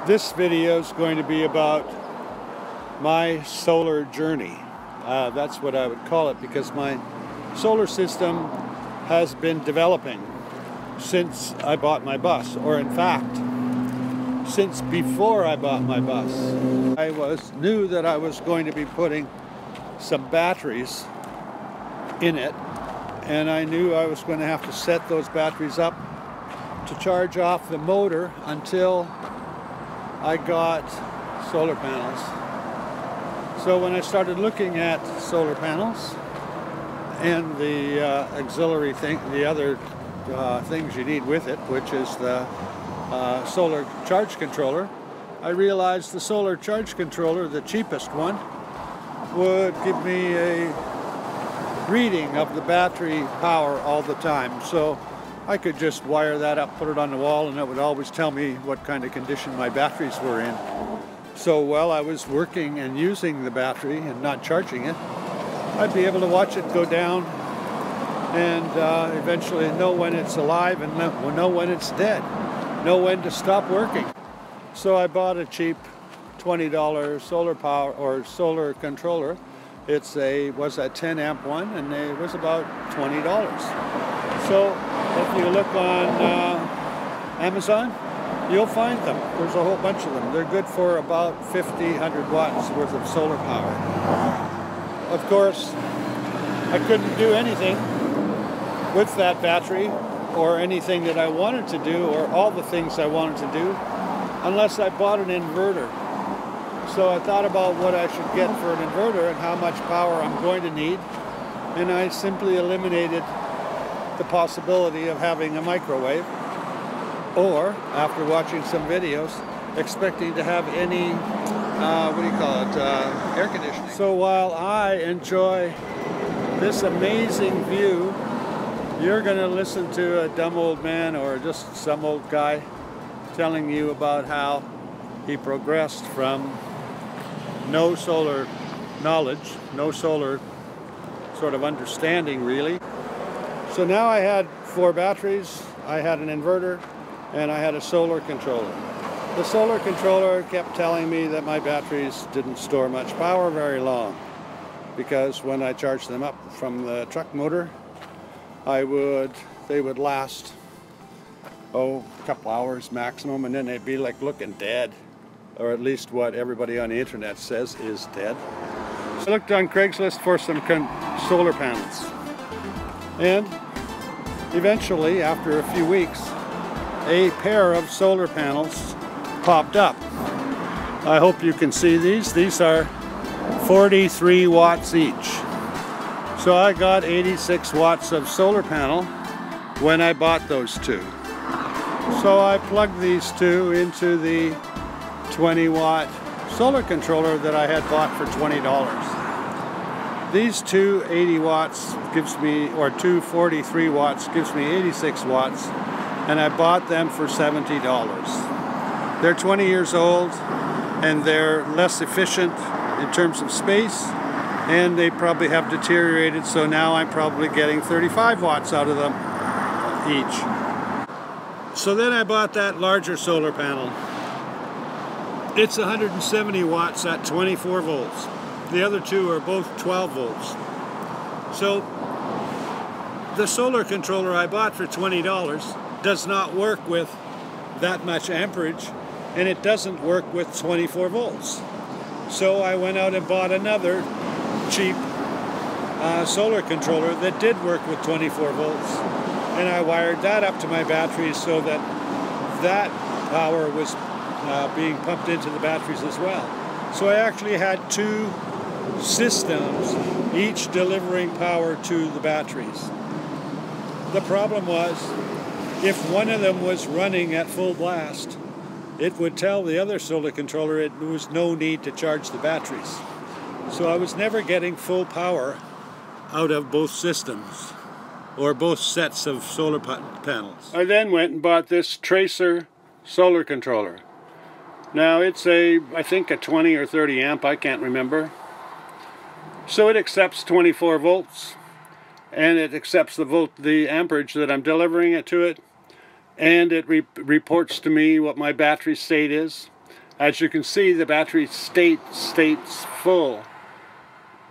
This video is going to be about my solar journey. That's what I would call it, because my solar system has been developing since I bought my bus, or in fact, since before I bought my bus. I knew that I was going to be putting some batteries in it, and I knew I was going to have to set those batteries up to charge off the motor until I got solar panels. So when I started looking at solar panels and the auxiliary thing, the other things you need with it, which is the solar charge controller, I realized the solar charge controller, the cheapest one, would give me a reading of the battery power all the time. So I could just wire that up, put it on the wall, and it would always tell me what kind of condition my batteries were in. So while I was working and using the battery and not charging it, I'd be able to watch it go down and eventually know when it's alive and know when it's dead, know when to stop working. So I bought a cheap $20 solar power or solar controller. Was a 10 amp one, and it was about $20. So if you look on Amazon, you'll find them. There's a whole bunch of them. They're good for about 100 watts worth of solar power. Of course, I couldn't do anything with that battery or anything that I wanted to do, or all the things I wanted to do, unless I bought an inverter. So I thought about what I should get for an inverter and how much power I'm going to need, and I simply eliminated the possibility of having a microwave, or after watching some videos, expecting to have any air conditioning. So while I enjoy this amazing view, you're going to listen to a dumb old man or just some old guy telling you about how he progressed from no solar knowledge, no solar sort of understanding really. So now I had 4 batteries, I had an inverter, and I had a solar controller. The solar controller kept telling me that my batteries didn't store much power very long, because when I charged them up from the truck motor, they would last, a couple hours maximum, and then they'd be like looking dead, or at least what everybody on the internet says is dead. I looked on Craigslist for some solar panels, and eventually, after a few weeks, a pair of solar panels popped up. I hope you can see these. These are 43 watts each. So I got 86 watts of solar panel when I bought those two. So I plugged these two into the 20-watt solar controller that I had bought for $20. These two 80 watts gives me, or two 43 watts gives me 86 watts, and I bought them for $70. They're 20 years old, and they're less efficient in terms of space, and they probably have deteriorated, so now I'm probably getting 35 watts out of them each. So then I bought that larger solar panel. It's 170 watts at 24 volts. The other two are both 12 volts. So the solar controller I bought for $20 does not work with that much amperage, and it doesn't work with 24 volts. So I went out and bought another cheap solar controller that did work with 24 volts, and I wired that up to my batteries so that that power was being pumped into the batteries as well. So I actually had 2 systems, each delivering power to the batteries. The problem was, if one of them was running at full blast, it would tell the other solar controller there was no need to charge the batteries. So I was never getting full power out of both systems, or both sets of solar panels. I then went and bought this Tracer solar controller. Now it's I think a 20 or 30 amp, I can't remember. So it accepts 24 volts, and it accepts the amperage that I'm delivering it to it, and it reports to me what my battery state is. As you can see, the battery states full.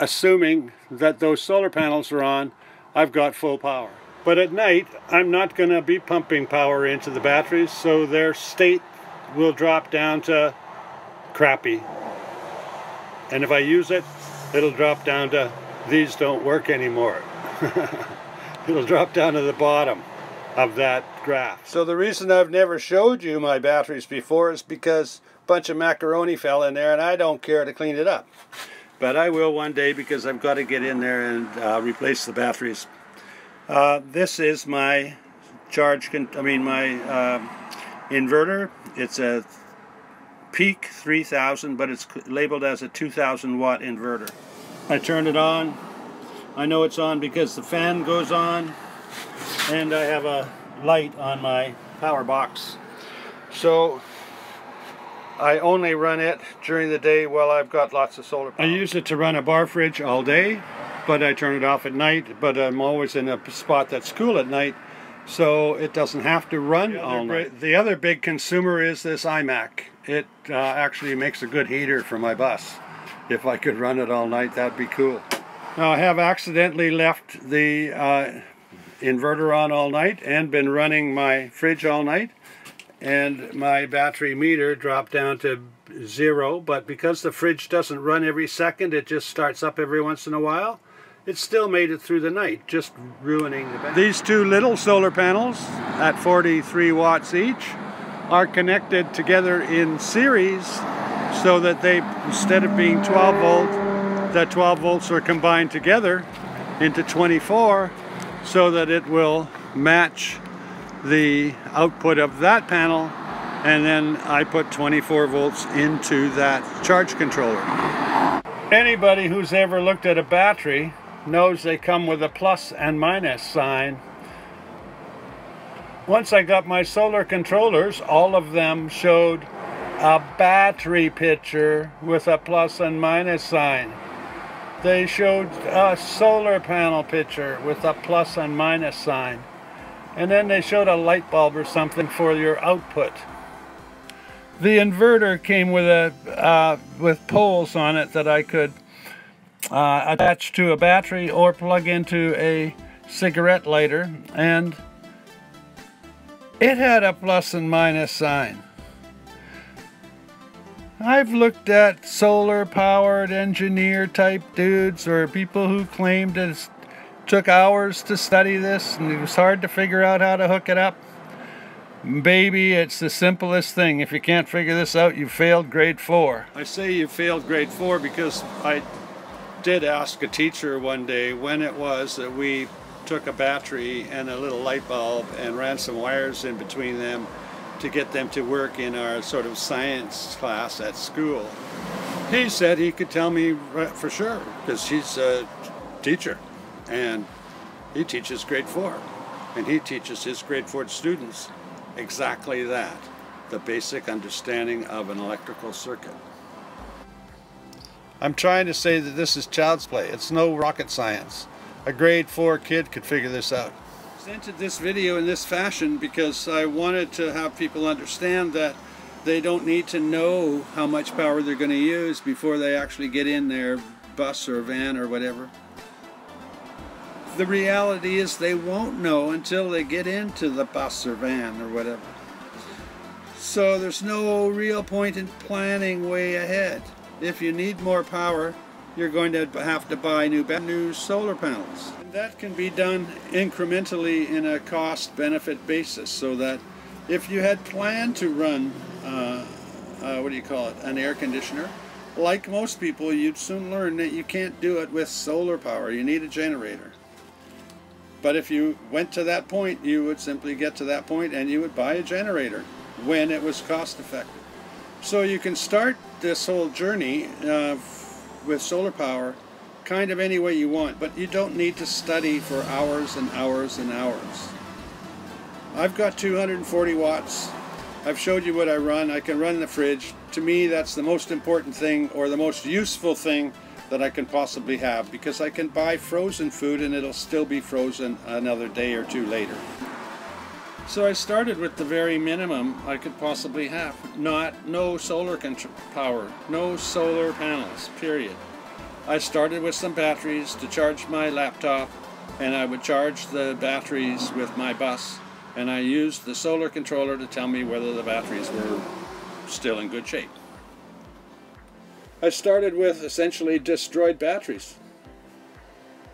Assuming that those solar panels are on, I've got full power. But at night, I'm not going to be pumping power into the batteries, so their state will drop down to crappy. And if I use it, it'll drop down to these don't work anymore. It'll drop down to the bottom of that graph. So the reason I've never showed you my batteries before is because a bunch of macaroni fell in there and I don't care to clean it up. But I will one day because I've got to get in there and replace the batteries. This is my inverter. It's a Peak 3000, but it's labeled as a 2000 watt inverter. I turn it on. I know it's on because the fan goes on and I have a light on my power box. So I only run it during the day while I've got lots of solar power. I use it to run a bar fridge all day, but I turn it off at night. But I'm always in a spot that's cool at night, so it doesn't have to run all night. The other big consumer is this iMac. It actually makes a good heater for my bus. If I could run it all night, that'd be cool. Now I have accidentally left the inverter on all night and been running my fridge all night, and my battery meter dropped down to 0, but because the fridge doesn't run every second, it just starts up every once in a while, it still made it through the night, just ruining the battery. These two little solar panels at 43 watts each are connected together in series so that they, instead of being 12 volt, the 12 volts are combined together into 24 so that it will match the output of that panel, and then I put 24 volts into that charge controller. Anybody who's ever looked at a battery knows they come with a plus and minus sign. Once I got my solar controllers, all of them showed a battery picture with a plus and minus sign. They showed a solar panel picture with a plus and minus sign. And then they showed a light bulb or something for your output. The inverter came with with poles on it that I could attach to a battery or plug into a cigarette lighter, and it had a plus and minus sign. I've looked at solar powered engineer type dudes or people who claimed it took hours to study this and it was hard to figure out how to hook it up. Baby, it's the simplest thing. If you can't figure this out, you failed grade 4. I say you failed grade 4 because I did ask a teacher one day when it was that we took a battery and a little light bulb and ran some wires in between them to get them to work in our sort of science class at school. He said he could tell me for sure because he's a teacher and he teaches grade 4 and he teaches his grade 4 students exactly that, the basic understanding of an electrical circuit. I'm trying to say that this is child's play. It's no rocket science. A grade 4 kid could figure this out. I presented this video in this fashion because I wanted to have people understand that they don't need to know how much power they're going to use before they actually get in their bus or van or whatever. The reality is they won't know until they get into the bus or van or whatever. So there's no real point in planning way ahead. If you need more power, you're going to have to buy new solar panels. And that can be done incrementally in a cost-benefit basis, so that if you had planned to run, an air conditioner, like most people, you'd soon learn that you can't do it with solar power. You need a generator. But if you went to that point, you would simply get to that point and you would buy a generator when it was cost-effective. So you can start this whole journey with solar power kind of any way you want, but you don't need to study for hours and hours and hours. I've got 240 watts. I've showed you what I run. I can run the fridge. To me, that's the most important thing, or the most useful thing that I can possibly have, because I can buy frozen food and it'll still be frozen another day or two later. So I started with the very minimum I could possibly have. No solar power, no solar panels, period. I started with some batteries to charge my laptop, and I would charge the batteries with my bus, and I used the solar controller to tell me whether the batteries were still in good shape. I started with essentially destroyed batteries.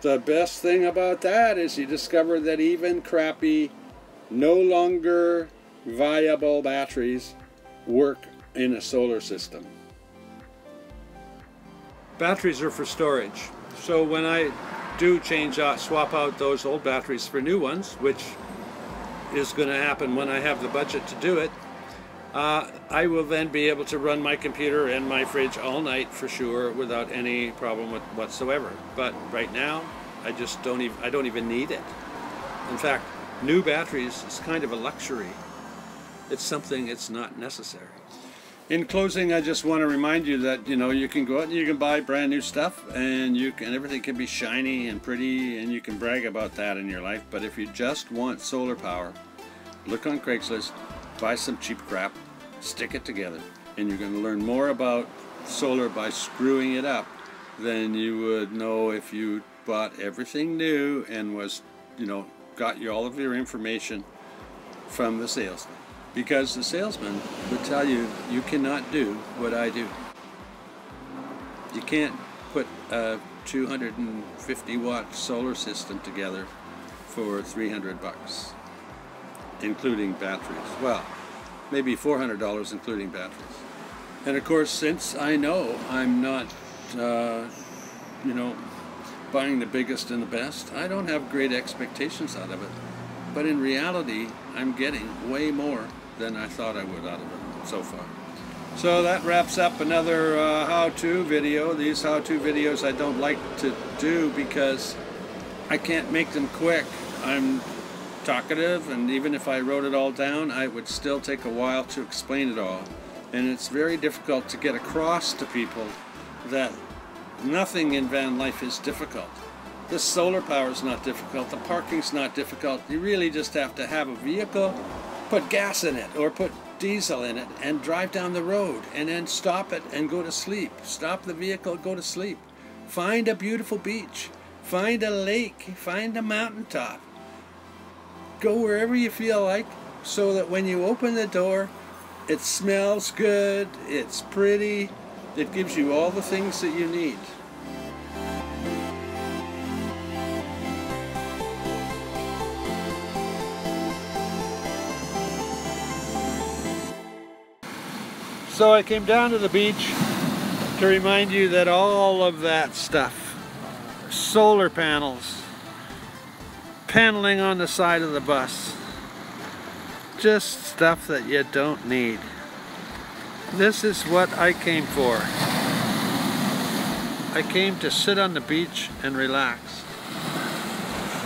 The best thing about that is you discover that even crappy, no longer viable batteries work in a solar system. Batteries are for storage. So when I do swap out those old batteries for new ones, which is going to happen when I have the budget to do it, I will then be able to run my computer and my fridge all night for sure without any problem whatsoever. But right now, I don't even need it. In fact, new batteries is kind of a luxury. It's something, it's not necessary. In closing, I just want to remind you that, you can go out and you can buy brand new stuff, and everything can be shiny and pretty, and you can brag about that in your life. But if you just want solar power, look on Craigslist, buy some cheap crap, stick it together, and you're going to learn more about solar by screwing it up than you would know if you bought everything new and was, got all of your information from the salesman. Because the salesman would tell you, you cannot do what I do. You can't put a 250 watt solar system together for $300, including batteries. Well, maybe $400 including batteries. And of course, since I know I'm not, buying the biggest and the best, I don't have great expectations out of it. But in reality, I'm getting way more than I thought I would out of it so far. So that wraps up another how-to video. These how-to videos I don't like to do because I can't make them quick. I'm talkative, and even if I wrote it all down, it would still take a while to explain it all. And it's very difficult to get across to people that nothing in van life is difficult. The solar power is not difficult, the parking's not difficult. You really just have to have a vehicle, put gas in it or put diesel in it, and drive down the road, and then stop it and go to sleep. Stop the vehicle, go to sleep. Find a beautiful beach, find a lake, find a mountaintop. Go wherever you feel like, so that when you open the door, it smells good, it's pretty, it gives you all the things that you need. So I came down to the beach to remind you that all of that stuff, solar panels, paneling on the side of the bus, just stuff that you don't need. This is what I came for. I came to sit on the beach and relax.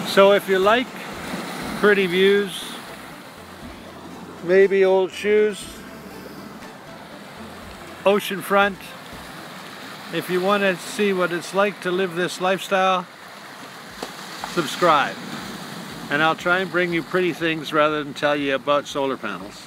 So if you like pretty views, maybe old shoes, oceanfront, if you want to see what it's like to live this lifestyle, subscribe. And I'll try and bring you pretty things rather than tell you about solar panels.